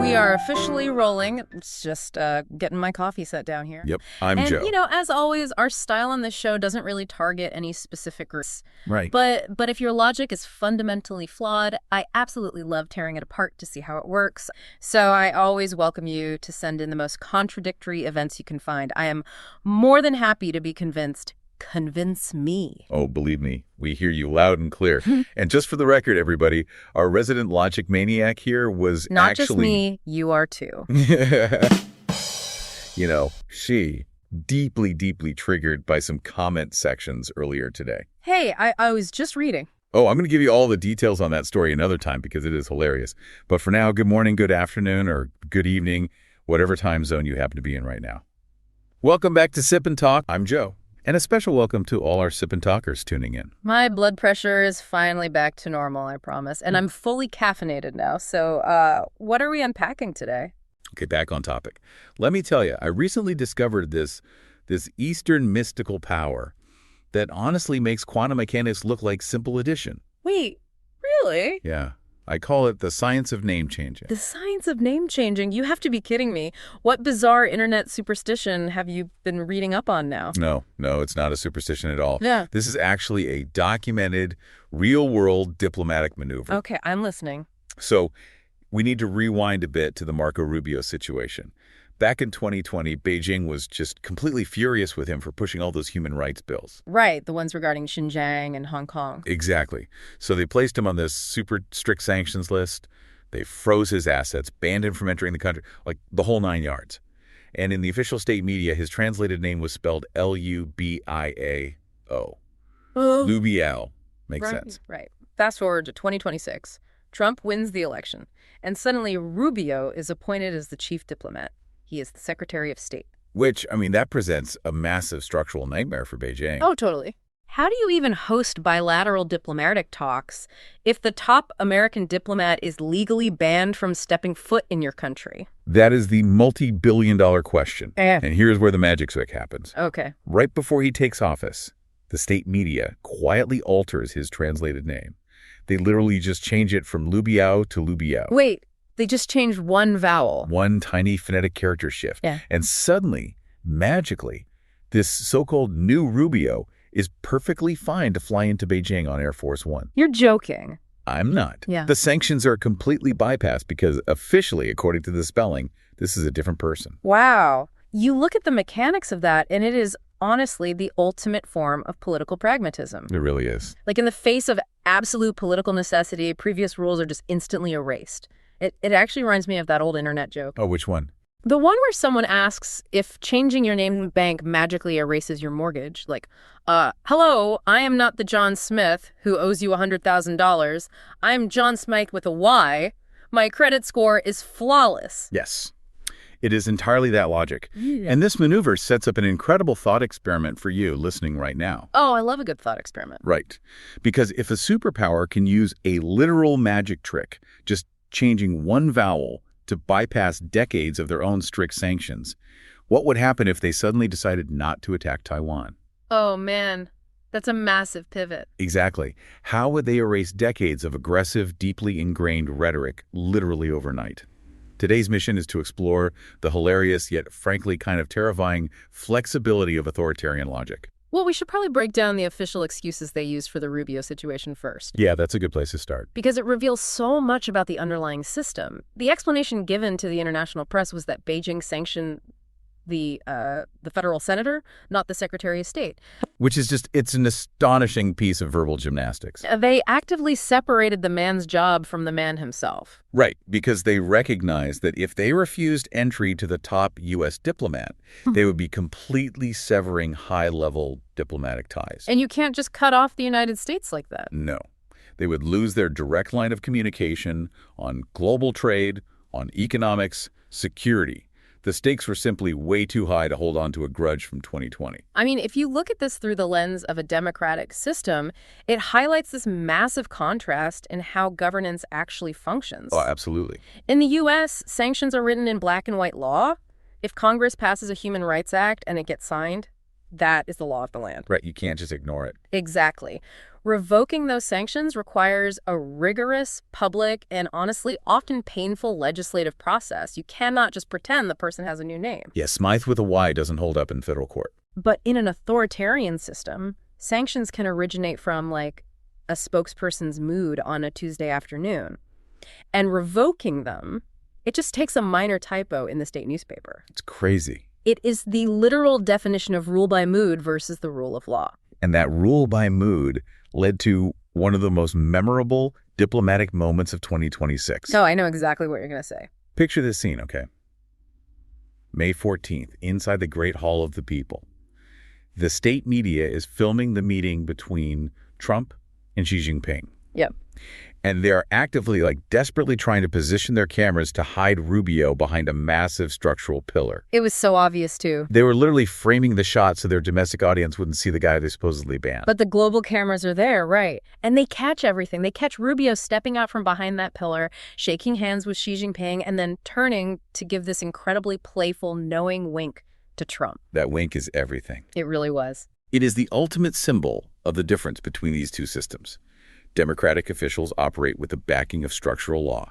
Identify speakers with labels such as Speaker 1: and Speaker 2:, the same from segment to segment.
Speaker 1: We are officially rolling. It's just getting my coffee set down here.
Speaker 2: Yep, I'm Joe.
Speaker 1: And, as always, our style on this show doesn't really target any specific groups.
Speaker 2: Right.
Speaker 1: But if your logic is fundamentally flawed, I absolutely love tearing it apart to see how it works. So I always welcome you to send in the most contradictory events you can find. I am more than happy to be convinced. Convince me.
Speaker 2: Oh, believe me, we hear you loud and clear. And just for the record, everybody, our resident logic maniac here was
Speaker 1: Not just me, you are too.
Speaker 2: She deeply, deeply triggered by some comment sections earlier today.
Speaker 1: Hey, I was just reading.
Speaker 2: Oh, I'm going to give you all the details on that story another time because it is hilarious. But for now, good morning, good afternoon, or good evening, whatever time zone you happen to be in right now. Welcome back to Sip and Talk. I'm Joe. And a special welcome to all our Sip and Talkers tuning in.
Speaker 1: My blood pressure is finally back to normal, I promise. And I'm fully caffeinated now. So what are we unpacking today?
Speaker 2: Okay, back on topic. Let me tell you, I recently discovered this Eastern mystical power that honestly makes quantum mechanics look like simple addition.
Speaker 1: Wait, really?
Speaker 2: Yeah. I call it the science of name changing.
Speaker 1: The science of name changing? You have to be kidding me. What bizarre internet superstition have you been reading up on now?
Speaker 2: No, it's not a superstition at all.
Speaker 1: Yeah.
Speaker 2: This is actually a documented, real-world diplomatic maneuver.
Speaker 1: Okay, I'm listening.
Speaker 2: So we need to rewind a bit to the Marco Rubio situation. Back in 2020, Beijing was just completely furious with him for pushing all those human rights bills.
Speaker 1: Right, the ones regarding Xinjiang and Hong Kong.
Speaker 2: Exactly. So they placed him on this super strict sanctions list. They froze his assets, banned him from entering the country, like the whole 9 yards. And in the official state media, his translated name was spelled Lubiao. Lubiao. Makes sense.
Speaker 1: Right. Fast forward to 2026. Trump wins the election, and suddenly Rubio is appointed as the chief diplomat. He is the Secretary of State.
Speaker 2: Which, that presents a massive structural nightmare for Beijing.
Speaker 1: Oh, totally. How do you even host bilateral diplomatic talks if the top American diplomat is legally banned from stepping foot in your country?
Speaker 2: That is the multi-billion-dollar question. And here's where the magic trick happens.
Speaker 1: Okay.
Speaker 2: Right before he takes office, the state media quietly alters his translated name. They literally just change it from Lubiao to Lubiao.
Speaker 1: Wait. They just changed one vowel.
Speaker 2: One tiny phonetic character shift.
Speaker 1: Yeah.
Speaker 2: And suddenly, magically, this so-called new Rubio is perfectly fine to fly into Beijing on Air Force One.
Speaker 1: You're joking.
Speaker 2: I'm not.
Speaker 1: Yeah.
Speaker 2: The sanctions are completely bypassed because officially, according to the spelling, this is a different person.
Speaker 1: Wow. You look at the mechanics of that, and it is honestly the ultimate form of political pragmatism.
Speaker 2: It really is.
Speaker 1: Like in the face of absolute political necessity, previous rules are just instantly erased. It actually reminds me of that old internet joke.
Speaker 2: Oh, which one?
Speaker 1: The one where someone asks if changing your name in bank magically erases your mortgage. Like, hello, I am not the John Smith who owes you $100,000. I'm John Smith with a Y. My credit score is flawless.
Speaker 2: Yes. It is entirely that logic.
Speaker 1: Yeah.
Speaker 2: And this maneuver sets up an incredible thought experiment for you listening right now.
Speaker 1: Oh, I love a good thought experiment.
Speaker 2: Right. Because if a superpower can use a literal magic trick, just changing one vowel to bypass decades of their own strict sanctions, what would happen if they suddenly decided not to attack Taiwan?
Speaker 1: Oh, man. That's a massive pivot.
Speaker 2: Exactly. How would they erase decades of aggressive, deeply ingrained rhetoric literally overnight? Today's mission is to explore the hilarious yet frankly kind of terrifying flexibility of authoritarian logic.
Speaker 1: Well, we should probably break down the official excuses they used for the Rubio situation first.
Speaker 2: Yeah, that's a good place to start.
Speaker 1: Because it reveals so much about the underlying system. The explanation given to the international press was that Beijing sanctioned the federal senator, not the Secretary of State.
Speaker 2: Which is it's an astonishing piece of verbal gymnastics.
Speaker 1: They actively separated the man's job from the man himself.
Speaker 2: Right, because they recognized that if they refused entry to the top U.S. diplomat, they would be completely severing high-level diplomatic ties.
Speaker 1: And you can't just cut off the United States like that.
Speaker 2: No. They would lose their direct line of communication on global trade, on economics, security. The stakes were simply way too high to hold on to a grudge from 2020.
Speaker 1: If you look at this through the lens of a democratic system, it highlights this massive contrast in how governance actually functions.
Speaker 2: Oh, absolutely.
Speaker 1: In the U.S., sanctions are written in black and white law. If Congress passes a Human Rights Act and it gets signed, that is the law of the land.
Speaker 2: Right, you can't just ignore it.
Speaker 1: Exactly. Revoking those sanctions requires a rigorous, public, and honestly often painful legislative process. You cannot just pretend the person has a new name.
Speaker 2: Yeah, Smythe with a Y doesn't hold up in federal court.
Speaker 1: But in an authoritarian system, sanctions can originate from, like, a spokesperson's mood on a Tuesday afternoon. And revoking them, it just takes a minor typo in the state newspaper.
Speaker 2: It's crazy.
Speaker 1: It is the literal definition of rule by mood versus the rule of law.
Speaker 2: And that rule by mood led to one of the most memorable diplomatic moments of 2026.
Speaker 1: Oh, I know exactly what you're going to say.
Speaker 2: Picture this scene, okay? May 14th, inside the Great Hall of the People. The state media is filming the meeting between Trump and Xi Jinping.
Speaker 1: Yep.
Speaker 2: And they're actively, desperately trying to position their cameras to hide Rubio behind a massive structural pillar.
Speaker 1: It was so obvious, too.
Speaker 2: They were literally framing the shot so their domestic audience wouldn't see the guy they supposedly banned.
Speaker 1: But the global cameras are there, right? And they catch everything. They catch Rubio stepping out from behind that pillar, shaking hands with Xi Jinping, and then turning to give this incredibly playful, knowing wink to Trump.
Speaker 2: That wink is everything.
Speaker 1: It really was.
Speaker 2: It is the ultimate symbol of the difference between these two systems. Democratic officials operate with the backing of structural law.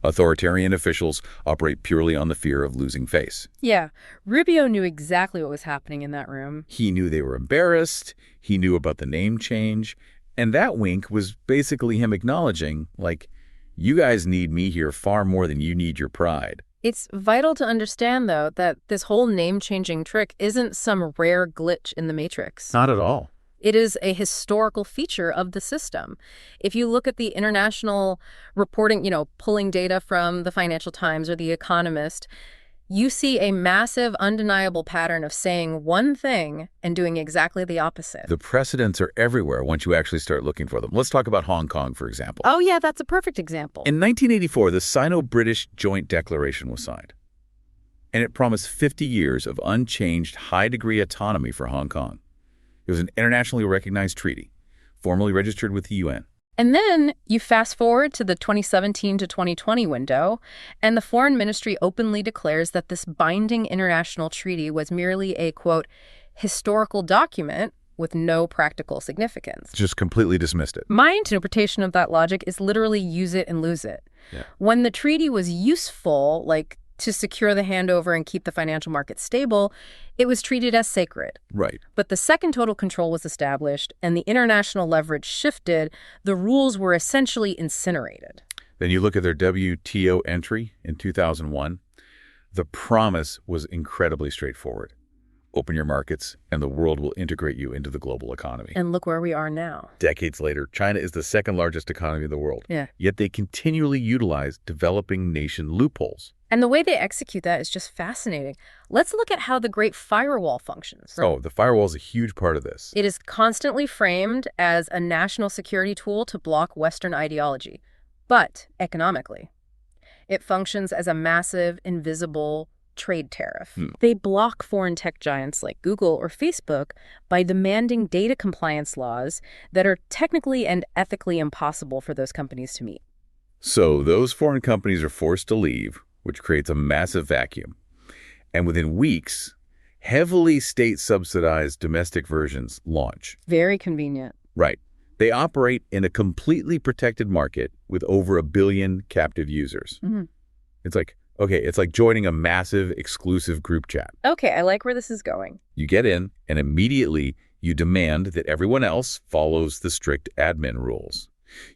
Speaker 2: Authoritarian officials operate purely on the fear of losing face.
Speaker 1: Yeah, Rubio knew exactly what was happening in that room.
Speaker 2: He knew they were embarrassed. He knew about the name change. And that wink was basically him acknowledging, you guys need me here far more than you need your pride.
Speaker 1: It's vital to understand, though, that this whole name-changing trick isn't some rare glitch in the Matrix.
Speaker 2: Not at all.
Speaker 1: It is a historical feature of the system. If you look at the international reporting, pulling data from the Financial Times or The Economist, you see a massive, undeniable pattern of saying one thing and doing exactly the opposite.
Speaker 2: The precedents are everywhere once you actually start looking for them. Let's talk about Hong Kong, for example.
Speaker 1: Oh, yeah, that's a perfect example.
Speaker 2: In 1984, the Sino-British Joint Declaration was signed, and it promised 50 years of unchanged high-degree autonomy for Hong Kong. It was an internationally recognized treaty, formally registered with the UN.
Speaker 1: And then you fast forward to the 2017 to 2020 window, and the Foreign Ministry openly declares that this binding international treaty was merely a, quote, historical document with no practical significance.
Speaker 2: Just completely dismissed it.
Speaker 1: My interpretation of that logic is literally use it and lose it.
Speaker 2: Yeah.
Speaker 1: When the treaty was useful, to secure the handover and keep the financial markets stable, it was treated as sacred.
Speaker 2: Right.
Speaker 1: But the second total control was established and the international leverage shifted, the rules were essentially incinerated.
Speaker 2: Then you look at their WTO entry in 2001. The promise was incredibly straightforward. Open your markets, and the world will integrate you into the global economy.
Speaker 1: And look where we are now.
Speaker 2: Decades later, China is the second largest economy in the world.
Speaker 1: Yeah.
Speaker 2: Yet they continually utilize developing nation loopholes.
Speaker 1: And the way they execute that is just fascinating. Let's look at how the Great Firewall functions.
Speaker 2: Oh, the firewall is a huge part of this.
Speaker 1: It is constantly framed as a national security tool to block Western ideology. But economically, it functions as a massive, invisible trade tariff. They block foreign tech giants like Google or Facebook by demanding data compliance laws that are technically and ethically impossible for those companies to meet.
Speaker 2: So those foreign companies are forced to leave, which creates a massive vacuum. And within weeks, heavily state-subsidized domestic versions launch.
Speaker 1: Very convenient.
Speaker 2: Right. They operate in a completely protected market with over 1 billion captive users.
Speaker 1: Mm-hmm.
Speaker 2: It's like joining a massive exclusive group chat.
Speaker 1: Okay, I like where this is going.
Speaker 2: You get in, and immediately you demand that everyone else follows the strict admin rules.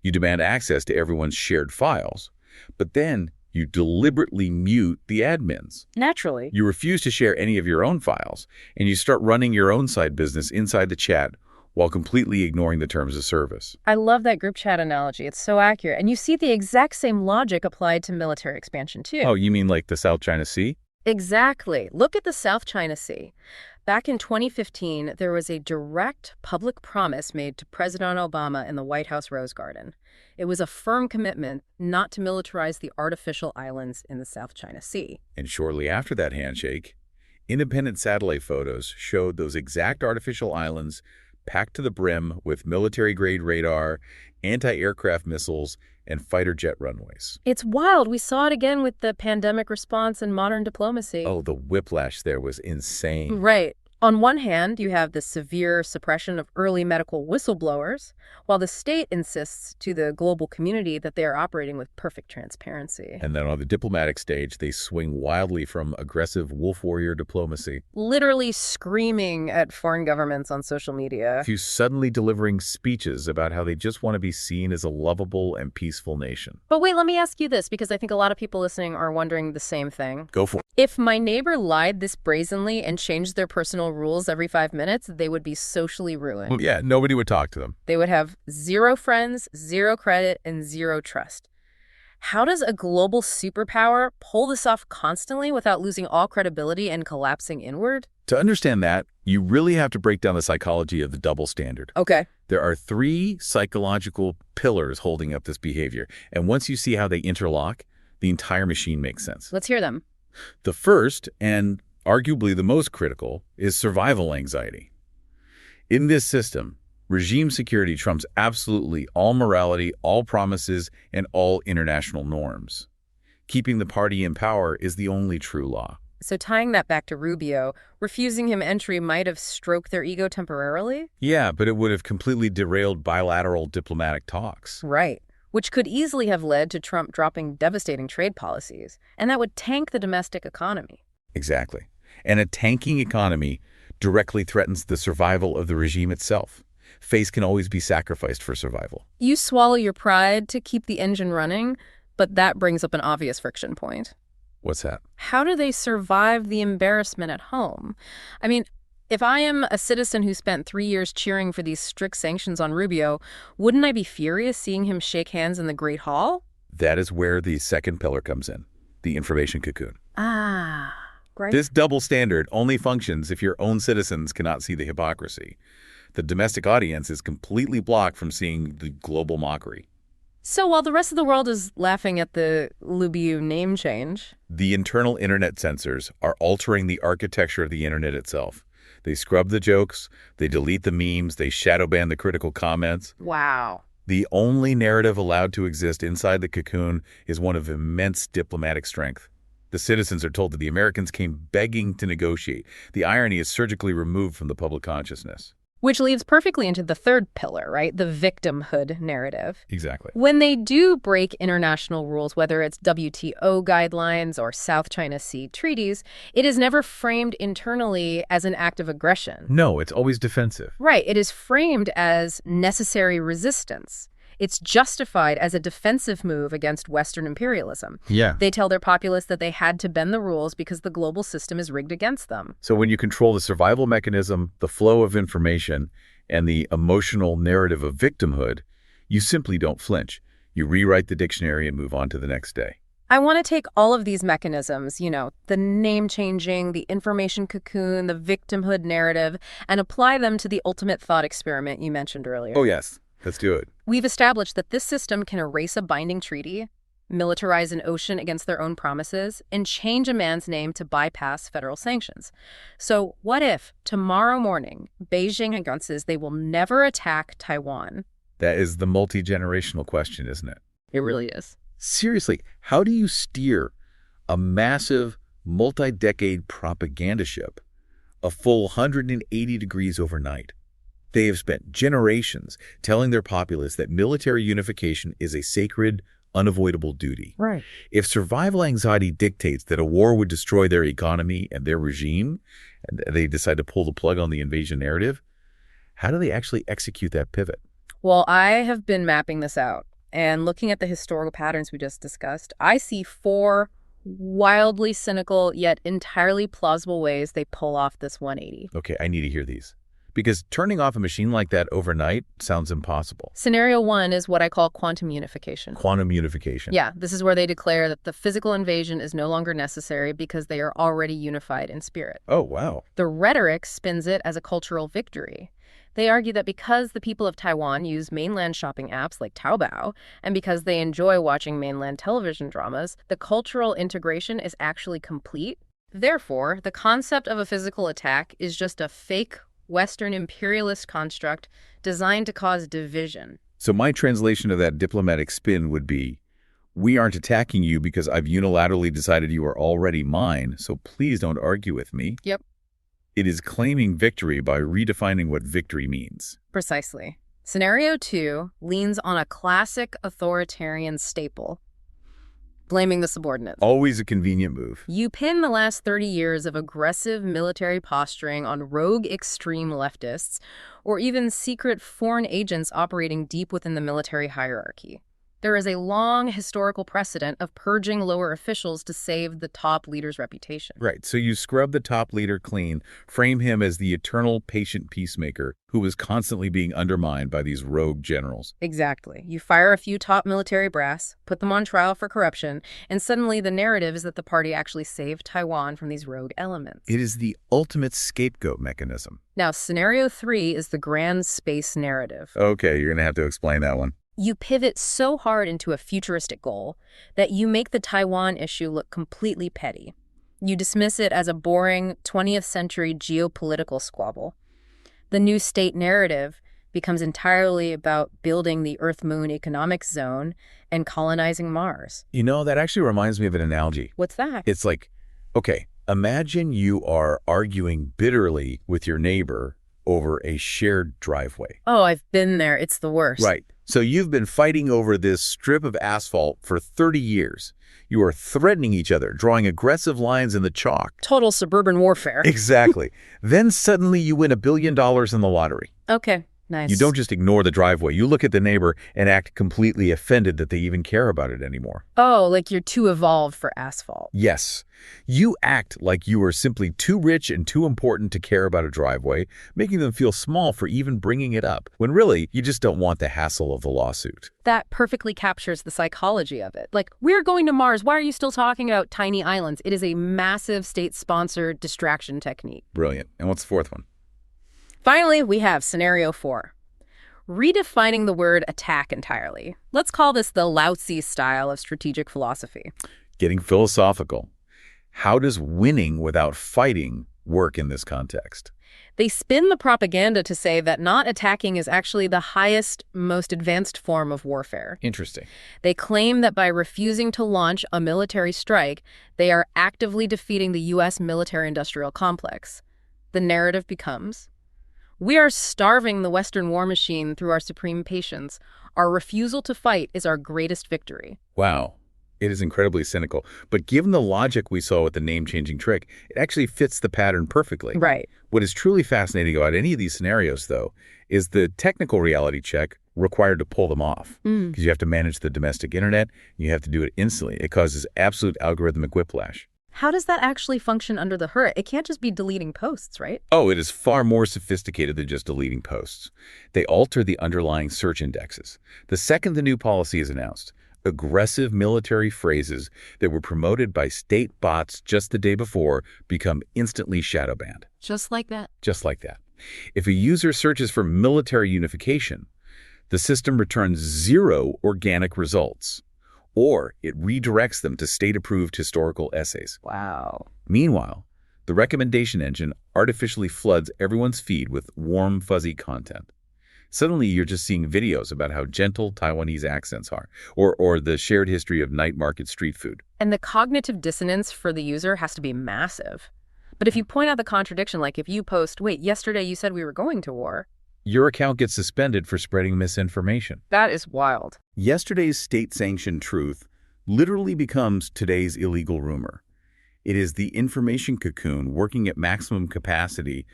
Speaker 2: You demand access to everyone's shared files, but then you deliberately mute the admins.
Speaker 1: Naturally.
Speaker 2: You refuse to share any of your own files, and you start running your own side business inside the chat while completely ignoring the terms of service.
Speaker 1: I love that group chat analogy. It's so accurate. And you see the exact same logic applied to military expansion, too.
Speaker 2: Oh, you mean like the South China Sea?
Speaker 1: Exactly. Look at the South China Sea. Back in 2015, there was a direct public promise made to President Obama in the White House Rose Garden. It was a firm commitment not to militarize the artificial islands in the South China Sea.
Speaker 2: And shortly after that handshake, independent satellite photos showed those exact artificial islands packed to the brim with military-grade radar, anti-aircraft missiles, and fighter jet runways.
Speaker 1: It's wild. We saw it again with the pandemic response and modern diplomacy.
Speaker 2: Oh, the whiplash there was insane.
Speaker 1: Right. On one hand, you have the severe suppression of early medical whistleblowers, while the state insists to the global community that they are operating with perfect transparency.
Speaker 2: And then on the diplomatic stage, they swing wildly from aggressive wolf warrior diplomacy
Speaker 1: Literally screaming at foreign governments on social media.
Speaker 2: to suddenly delivering speeches about how they just want to be seen as a lovable and peaceful nation.
Speaker 1: But wait, let me ask you this, because I think a lot of people listening are wondering the same thing.
Speaker 2: Go for it.
Speaker 1: If my neighbor lied this brazenly and changed their personal rules every 5 minutes, they would be socially ruined.
Speaker 2: Well, yeah, nobody would talk to them.
Speaker 1: They would have zero friends, zero credit, and zero trust. How does a global superpower pull this off constantly without losing all credibility and collapsing inward?
Speaker 2: To understand that, you really have to break down the psychology of the double standard.
Speaker 1: Okay.
Speaker 2: There are 3 psychological pillars holding up this behavior, and once you see how they interlock, the entire machine makes sense.
Speaker 1: Let's hear them.
Speaker 2: The first, and arguably the most critical, is survival anxiety. In this system, regime security trumps absolutely all morality, all promises, and all international norms. Keeping the party in power is the only true law.
Speaker 1: So tying that back to Rubio, refusing him entry might have stroked their ego temporarily?
Speaker 2: Yeah, but it would have completely derailed bilateral diplomatic talks.
Speaker 1: Right. Which could easily have led to Trump dropping devastating trade policies, and that would tank the domestic economy.
Speaker 2: Exactly. And a tanking economy directly threatens the survival of the regime itself. Face can always be sacrificed for survival.
Speaker 1: You swallow your pride to keep the engine running, but that brings up an obvious friction point.
Speaker 2: What's that?
Speaker 1: How do they survive the embarrassment at home? I mean, if I am a citizen who spent 3 years cheering for these strict sanctions on Rubio, wouldn't I be furious seeing him shake hands in the Great Hall?
Speaker 2: That is where the second pillar comes in, the information cocoon.
Speaker 1: Ah, right.
Speaker 2: This double standard only functions if your own citizens cannot see the hypocrisy. The domestic audience is completely blocked from seeing the global mockery.
Speaker 1: So while the rest of the world is laughing at the Rubio name change,
Speaker 2: The internal internet censors are altering the architecture of the internet itself. They scrub the jokes, they delete the memes, they shadow ban the critical comments.
Speaker 1: wow.
Speaker 2: The only narrative allowed to exist inside the cocoon is one of immense diplomatic strength. The citizens are told that the Americans came begging to negotiate. The irony is surgically removed from the public consciousness.
Speaker 1: Which leads perfectly into the third pillar, right? The victimhood narrative.
Speaker 2: Exactly.
Speaker 1: When they do break international rules, whether it's WTO guidelines or South China Sea treaties, it is never framed internally as an act of aggression.
Speaker 2: No, it's always defensive.
Speaker 1: Right. It is framed as necessary resistance. It's justified as a defensive move against Western imperialism.
Speaker 2: Yeah.
Speaker 1: They tell their populace that they had to bend the rules because the global system is rigged against them.
Speaker 2: So when you control the survival mechanism, the flow of information, and the emotional narrative of victimhood, you simply don't flinch. You rewrite the dictionary and move on to the next day.
Speaker 1: I want to take all of these mechanisms, the name changing, the information cocoon, the victimhood narrative, and apply them to the ultimate thought experiment you mentioned earlier.
Speaker 2: Oh, yes. Let's do it.
Speaker 1: We've established that this system can erase a binding treaty, militarize an ocean against their own promises, and change a man's name to bypass federal sanctions. So what if tomorrow morning Beijing announces they will never attack Taiwan?
Speaker 2: That is the multi-generational question, isn't it?
Speaker 1: It really is.
Speaker 2: Seriously, how do you steer a massive, multi-decade propaganda ship a full 180 degrees overnight? They have spent generations telling their populace that military unification is a sacred, unavoidable duty.
Speaker 1: Right.
Speaker 2: If survival anxiety dictates that a war would destroy their economy and their regime, and they decide to pull the plug on the invasion narrative, how do they actually execute that pivot?
Speaker 1: Well, I have been mapping this out, and looking at the historical patterns we just discussed, I see 4 wildly cynical yet entirely plausible ways they pull off this 180.
Speaker 2: Okay, I need to hear these. Because turning off a machine like that overnight sounds impossible.
Speaker 1: Scenario 1 is what I call quantum unification.
Speaker 2: Quantum unification.
Speaker 1: Yeah, this is where they declare that the physical invasion is no longer necessary because they are already unified in spirit.
Speaker 2: Oh, wow.
Speaker 1: The Rhetoric spins it as a cultural victory. They argue that because the people of Taiwan use mainland shopping apps like Taobao, and because they enjoy watching mainland television dramas, the cultural integration is actually complete. Therefore, the concept of a physical attack is just a fake Western imperialist construct designed to cause division.
Speaker 2: So my translation of that diplomatic spin would be, we aren't attacking you because I've unilaterally decided you are already mine, so please don't argue with me.
Speaker 1: Yep.
Speaker 2: It is claiming victory by redefining what victory means.
Speaker 1: Precisely. Scenario 2 leans on a classic authoritarian staple, blaming the subordinates.
Speaker 2: Always a convenient move.
Speaker 1: You pin the last 30 years of aggressive military posturing on rogue extreme leftists, or even secret foreign agents operating deep within the military hierarchy. There is a long historical precedent of purging lower officials to save the top leader's reputation.
Speaker 2: Right, so you scrub the top leader clean, frame him as the eternal patient peacemaker who was constantly being undermined by these rogue generals.
Speaker 1: Exactly. You fire a few top military brass, put them on trial for corruption, and suddenly the narrative is that the party actually saved Taiwan from these rogue elements.
Speaker 2: It is the ultimate scapegoat mechanism.
Speaker 1: Now, scenario 3 is the grand space narrative.
Speaker 2: Okay, you're going to have to explain that one.
Speaker 1: You pivot so hard into a futuristic goal that you make the Taiwan issue look completely petty. You dismiss it as a boring 20th century geopolitical squabble. The new state narrative becomes entirely about building the Earth-Moon economic zone and colonizing Mars.
Speaker 2: You know, that actually reminds me of an analogy.
Speaker 1: What's that?
Speaker 2: It's like, okay, imagine you are arguing bitterly with your neighbor over a shared driveway.
Speaker 1: Oh, I've been there. It's the worst.
Speaker 2: Right. So you've been fighting over this strip of asphalt for 30 years. You are threatening each other, drawing aggressive lines in the chalk.
Speaker 1: Total suburban warfare.
Speaker 2: Exactly. Then suddenly you win $1 billion in the lottery.
Speaker 1: Okay, nice.
Speaker 2: You don't just ignore the driveway. You look at the neighbor and act completely offended that they even care about it anymore.
Speaker 1: Oh, like you're too evolved for asphalt.
Speaker 2: Yes. You act like you are simply too rich and too important to care about a driveway, making them feel small for even bringing it up, when really you just don't want the hassle of the lawsuit.
Speaker 1: That perfectly captures the psychology of it. Like, we're going to Mars. Why are you still talking about tiny islands? It is a massive state-sponsored distraction technique.
Speaker 2: Brilliant. And what's the fourth one?
Speaker 1: Finally, we have scenario 4. Redefining the word attack entirely. Let's call this the Lao-Tzu style of strategic philosophy.
Speaker 2: Getting philosophical. How does winning without fighting work in this context?
Speaker 1: They spin the propaganda to say that not attacking is actually the highest, most advanced form of warfare.
Speaker 2: Interesting.
Speaker 1: They claim that by refusing to launch a military strike, they are actively defeating the U.S. military-industrial complex. The narrative becomes, we are starving the Western war machine through our supreme patience. Our refusal to fight is our greatest victory.
Speaker 2: Wow. It is incredibly cynical. But given the logic we saw with the name-changing trick, it actually fits the pattern perfectly.
Speaker 1: Right.
Speaker 2: What is truly fascinating about any of these scenarios, though, is the technical reality check required to pull them off. Because you have to manage the domestic internet. You have to do it instantly. It causes absolute algorithmic whiplash.
Speaker 1: How does that actually function under the hood? It can't just be deleting posts, right?
Speaker 2: Oh, it is far more sophisticated than just deleting posts. They alter the underlying search indexes. The second the new policy is announced, aggressive military phrases that were promoted by state bots just the day before become instantly shadow banned.
Speaker 1: Just like that?
Speaker 2: Just like that. If a user searches for military unification, the system returns 0 organic results, or it redirects them to state-approved historical essays.
Speaker 1: Wow.
Speaker 2: Meanwhile, the recommendation engine artificially floods everyone's feed with warm, fuzzy content. Suddenly, you're just seeing videos about how gentle Taiwanese accents are, or the shared history of night market street food.
Speaker 1: And the cognitive dissonance for the user has to be massive. But if you point out the contradiction, like if you post, wait, yesterday you said we were going to war,
Speaker 2: your account gets suspended for spreading misinformation.
Speaker 1: That is wild.
Speaker 2: Yesterday's state-sanctioned truth literally becomes today's illegal rumor. It is the information cocoon working at maximum capacity,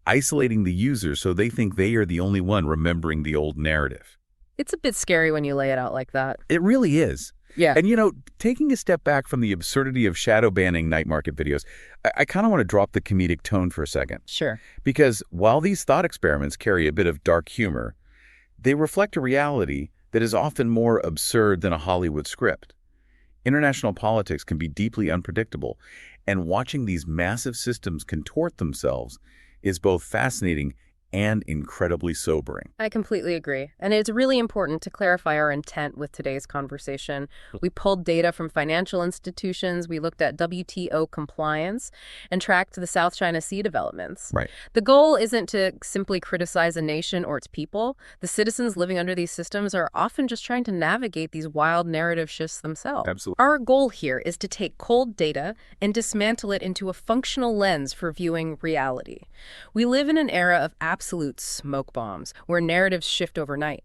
Speaker 2: isolating the user so they think they are the only one remembering the old narrative.
Speaker 1: It's a bit scary when you lay it out like that.
Speaker 2: It really is.
Speaker 1: Yeah.
Speaker 2: And, you know, taking a step back from the absurdity of shadow banning night market videos, I kind of want to drop the comedic tone for a second.
Speaker 1: Sure.
Speaker 2: Because while these thought experiments carry a bit of dark humor, they reflect a reality that is often more absurd than a Hollywood script. International politics can be deeply unpredictable, and watching these massive systems contort themselves is both fascinating and incredibly sobering.
Speaker 1: I completely agree. And it's really important to clarify our intent with today's conversation. We pulled data from financial institutions, we looked at WTO compliance, and tracked the South China Sea developments.
Speaker 2: Right.
Speaker 1: The goal isn't to simply criticize a nation or its people. The citizens living under these systems are often just trying to navigate these wild narrative shifts themselves.
Speaker 2: Absolutely.
Speaker 1: Our goal here is to take cold data and dismantle it into a functional lens for viewing reality. We live in an era of absolute smoke bombs, where narratives shift overnight.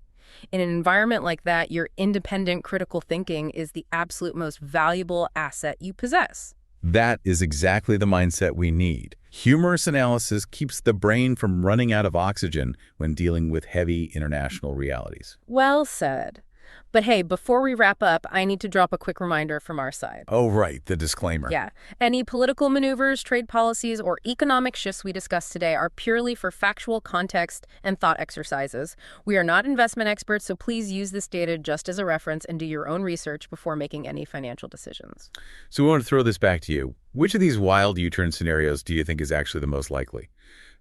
Speaker 1: In an environment like that, your independent critical thinking is the absolute most valuable asset you possess.
Speaker 2: That is exactly the mindset we need. Humorous analysis keeps the brain from running out of oxygen when dealing with heavy international realities.
Speaker 1: Well said. But hey, before we wrap up, I need to drop a quick reminder from our side.
Speaker 2: Oh, right, the disclaimer.
Speaker 1: Yeah. Any political maneuvers, trade policies, or economic shifts we discuss today are purely for factual context and thought exercises. We are not investment experts, so please use this data just as a reference and do your own research before making any financial decisions.
Speaker 2: So we want to throw this back to you. Which of these wild U-turn scenarios do you think is actually the most likely?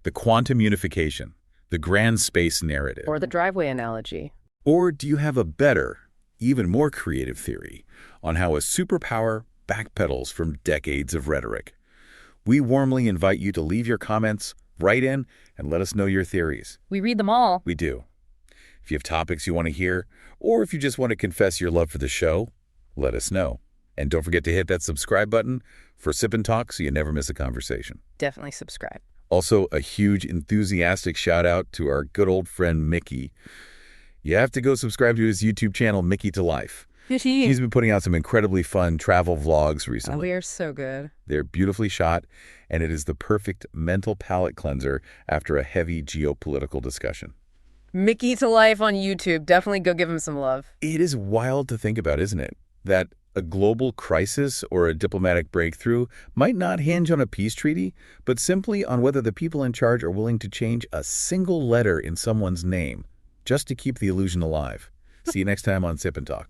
Speaker 2: The quantum unification, the grand space narrative,
Speaker 1: Or the driveway analogy.
Speaker 2: Or do you have a better, even more creative theory on how a superpower backpedals from decades of rhetoric? We warmly invite you to leave your comments, write in, and let us know your theories.
Speaker 1: We read them all.
Speaker 2: We do. If you have topics you want to hear, or if you just want to confess your love for the show, let us know. And don't forget to hit that subscribe button for Sip and Talk so you never miss a conversation.
Speaker 1: Definitely subscribe.
Speaker 2: Also, a huge enthusiastic shout out to our good old friend Mickey. You have to go subscribe to his YouTube channel, Mickey to Life. He's been putting out some incredibly fun travel vlogs recently.
Speaker 1: Oh, we are so good.
Speaker 2: They're beautifully shot, and it is the perfect mental palate cleanser after a heavy geopolitical discussion.
Speaker 1: Mickey to Life on YouTube. Definitely go give him some love.
Speaker 2: It is wild to think about, isn't it? That a global crisis or a diplomatic breakthrough might not hinge on a peace treaty, but simply on whether the people in charge are willing to change a single letter in someone's name just to keep the illusion alive. See you next time on Sip and Talk.